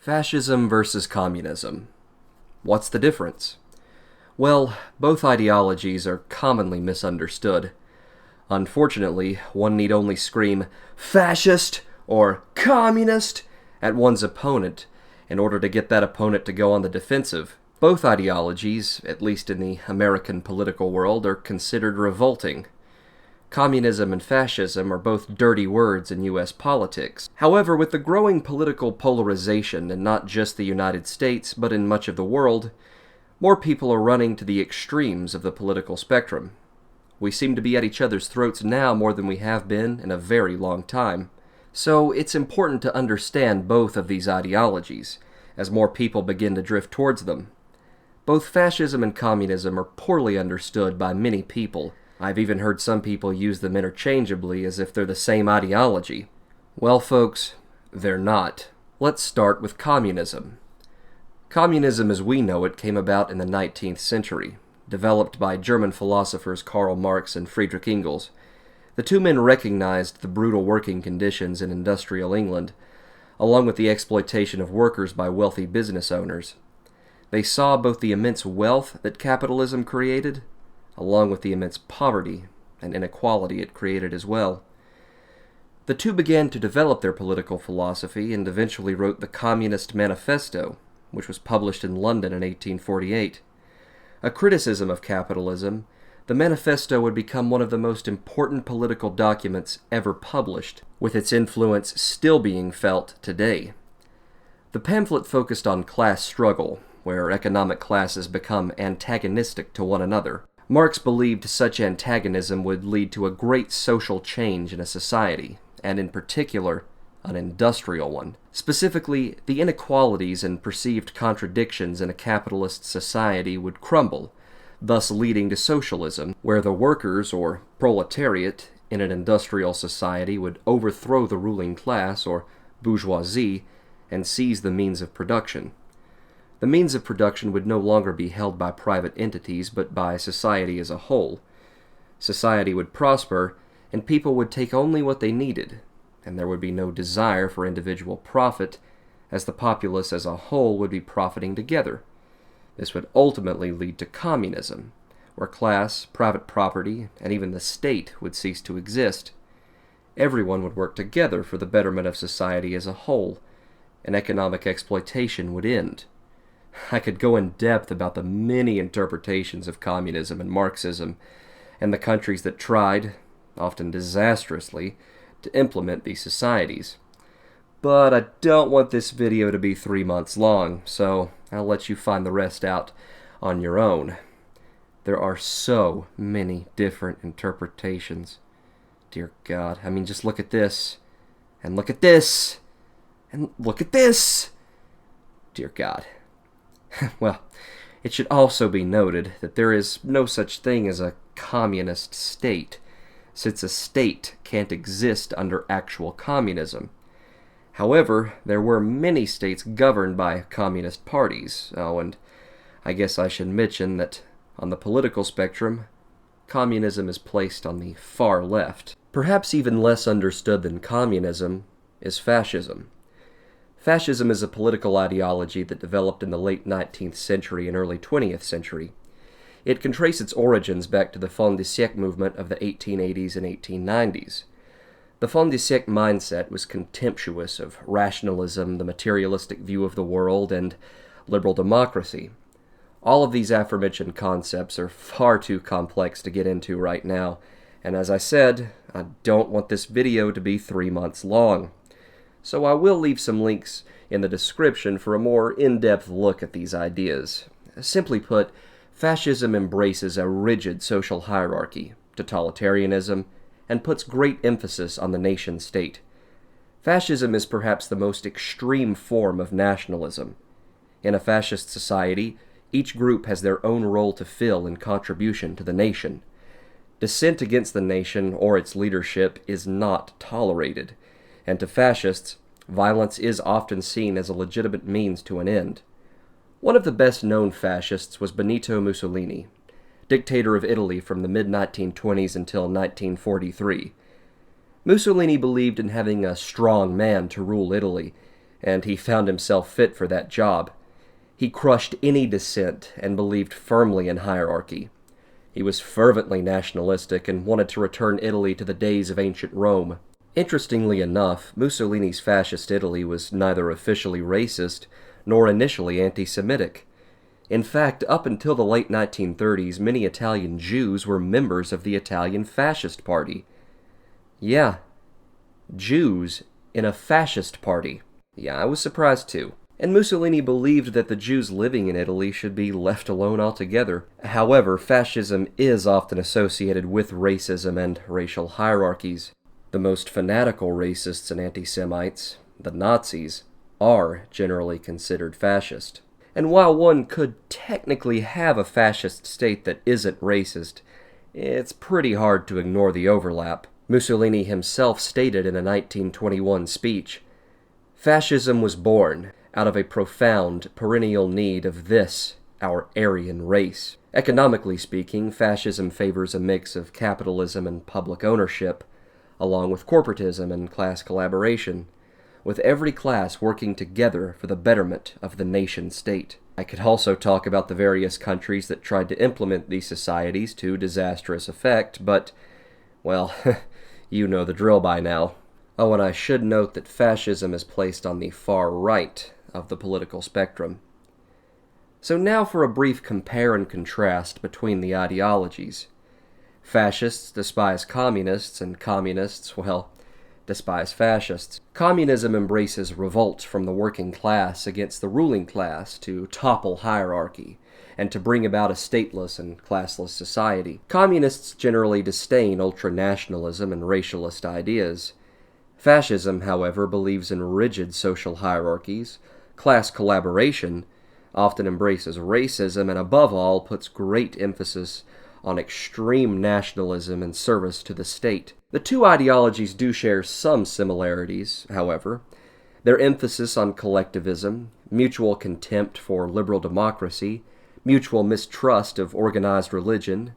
Fascism versus communism. What's the difference? Well, both ideologies are commonly misunderstood. Unfortunately, one need only scream fascist or communist at one's opponent in order to get that opponent to go on the defensive. Both ideologies, at least in the American political world, are considered revolting. Communism and fascism are both dirty words in U.S. politics. However, with the growing political polarization in not just the United States, but in much of the world, more people are running to the extremes of the political spectrum. We seem to be at each other's throats now more than we have been in a very long time. So it's important to understand both of these ideologies, as more people begin to drift towards them. Both fascism and communism are poorly understood by many people. I've even heard some people use them interchangeably as if they're the same ideology. Well, folks, they're not. Let's start with communism. Communism as we know it came about in the 19th century, developed by German philosophers Karl Marx and Friedrich Engels. The two men recognized the brutal working conditions in industrial England, along with the exploitation of workers by wealthy business owners. They saw both the immense wealth that capitalism created, along with the immense poverty and inequality it created as well. The two began to develop their political philosophy and eventually wrote the Communist Manifesto, which was published in London in 1848. A criticism of capitalism, the Manifesto would become one of the most important political documents ever published, with its influence still being felt today. The pamphlet focused on class struggle, where economic classes become antagonistic to one another. Marx believed such antagonism would lead to a great social change in a society, and in particular, an industrial one. Specifically, the inequalities and perceived contradictions in a capitalist society would crumble, thus leading to socialism, where the workers, or proletariat, in an industrial society would overthrow the ruling class, or bourgeoisie, and seize the means of production. The means of production would no longer be held by private entities, but by society as a whole. Society would prosper, and people would take only what they needed, and there would be no desire for individual profit, as the populace as a whole would be profiting together. This would ultimately lead to communism, where class, private property, and even the state would cease to exist. Everyone would work together for the betterment of society as a whole, and economic exploitation would end. I could go in depth about the many interpretations of communism and Marxism, and the countries that tried, often disastrously, to implement these societies. But I don't want this video to be 3 months long, so I'll let you find the rest out on your own. There are so many different interpretations. Dear God, I mean, just look at this, and look at this, and look at this. Dear God. Well, it should also be noted that there is no such thing as a communist state, since a state can't exist under actual communism. However, there were many states governed by communist parties. Oh, and I guess I should mention that on the political spectrum, communism is placed on the far left. Perhaps even less understood than communism is fascism. Fascism is a political ideology that developed in the late 19th century and early 20th century. It can trace its origins back to the Fin-de-siècle movement of the 1880s and 1890s. The Fin-de-siècle mindset was contemptuous of rationalism, the materialistic view of the world, and liberal democracy. All of these aforementioned concepts are far too complex to get into right now, and as I said, I don't want this video to be 3 months long. So I will leave some links in the description for a more in-depth look at these ideas. Simply put, fascism embraces a rigid social hierarchy, totalitarianism, and puts great emphasis on the nation-state. Fascism is perhaps the most extreme form of nationalism. In a fascist society, each group has their own role to fill in contribution to the nation. Dissent against the nation or its leadership is not tolerated, and to fascists, violence is often seen as a legitimate means to an end. One of the best-known fascists was Benito Mussolini, dictator of Italy from the mid-1920s until 1943. Mussolini believed in having a strong man to rule Italy, and he found himself fit for that job. He crushed any dissent and believed firmly in hierarchy. He was fervently nationalistic and wanted to return Italy to the days of ancient Rome. Interestingly enough, Mussolini's fascist Italy was neither officially racist nor initially anti-Semitic. In fact, up until the late 1930s, many Italian Jews were members of the Italian Fascist Party. Yeah, Jews in a fascist party. Yeah, I was surprised too. And Mussolini believed that the Jews living in Italy should be left alone altogether. However, fascism is often associated with racism and racial hierarchies. The most fanatical racists and anti-Semites, the Nazis, are generally considered fascist. And while one could technically have a fascist state that isn't racist, it's pretty hard to ignore the overlap. Mussolini himself stated in a 1921 speech, "Fascism was born out of a profound, perennial need of this, our Aryan race." Economically speaking, fascism favors a mix of capitalism and public ownership, along with corporatism and class collaboration, with every class working together for the betterment of the nation-state. I could also talk about the various countries that tried to implement these societies to disastrous effect, but, well, you know the drill by now. Oh, and I should note that fascism is placed on the far right of the political spectrum. So now for a brief compare and contrast between the ideologies. Fascists despise communists, and communists, well, despise fascists. Communism embraces revolt from the working class against the ruling class to topple hierarchy, and to bring about a stateless and classless society. Communists generally disdain ultranationalism and racialist ideas. Fascism, however, believes in rigid social hierarchies, class collaboration, often embraces racism, and above all puts great emphasis on extreme nationalism and service to the state. The two ideologies do share some similarities, however. Their emphasis on collectivism, mutual contempt for liberal democracy, mutual mistrust of organized religion,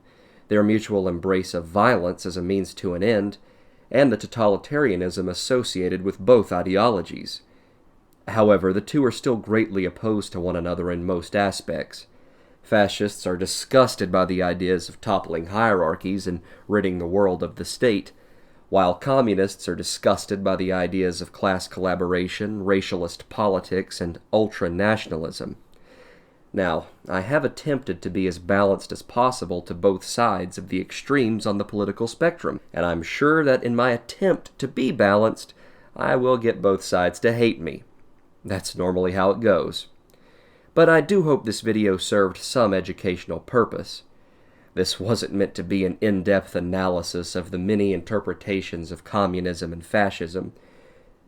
their mutual embrace of violence as a means to an end, and the totalitarianism associated with both ideologies. However, the two are still greatly opposed to one another in most aspects. Fascists are disgusted by the ideas of toppling hierarchies and ridding the world of the state, while communists are disgusted by the ideas of class collaboration, racialist politics, and ultranationalism. Now, I have attempted to be as balanced as possible to both sides of the extremes on the political spectrum, and I'm sure that in my attempt to be balanced, I will get both sides to hate me. That's normally how it goes. But I do hope this video served some educational purpose. This wasn't meant to be an in-depth analysis of the many interpretations of communism and fascism,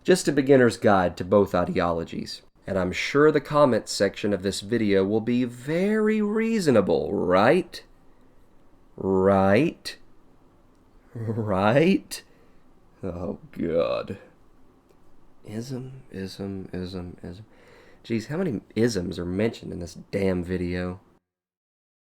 just a beginner's guide to both ideologies. And I'm sure the comments section of this video will be very reasonable, right? Right? Right? Oh, God. Ism. Geez, how many isms are mentioned in this damn video?